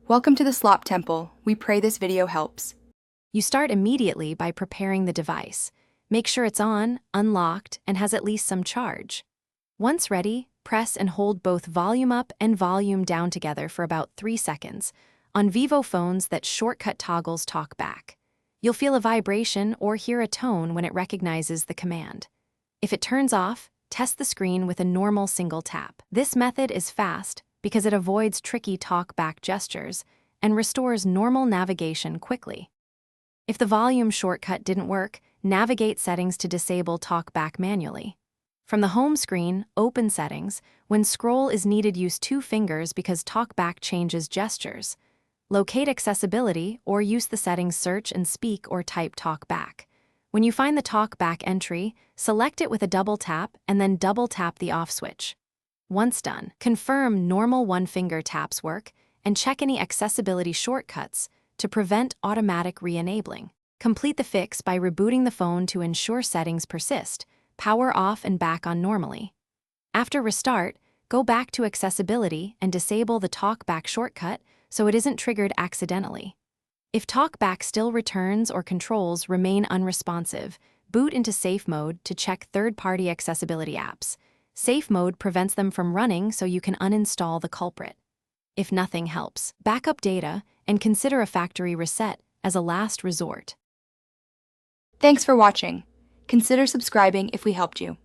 Welcome to the Slop Temple. We pray this video helps. You start immediately by preparing the device. Make sure it's on, unlocked, and has at least some charge. Once ready, press and hold both volume up and volume down together for about 3 seconds. On Vivo phones, that shortcut toggles talkback. You'll feel a vibration or hear a tone when it recognizes the command. If it turns off, test the screen with a normal single tap. This method is fast because it avoids tricky talkback gestures and restores normal navigation quickly. If the volume shortcut didn't work, navigate settings to disable talkback manually. From the home screen, open settings. When scroll is needed, use 2 fingers because talkback changes gestures. Locate accessibility or use the settings search and speak or type talkback. When you find the talkback entry, select it with a double tap and then double tap the off switch. Once done, confirm normal 1-finger taps work and check any accessibility shortcuts to prevent automatic re-enabling. Complete the fix by rebooting the phone to ensure settings persist. Power off and back on normally. After restart, go back to accessibility and disable the talkback shortcut so it isn't triggered accidentally. If talkback still returns or controls remain unresponsive, boot into safe mode to check third-party accessibility apps. Safe mode prevents them from running so you can uninstall the culprit. If nothing helps, backup data and consider a factory reset as a last resort. Thanks for watching. Consider subscribing if we helped you.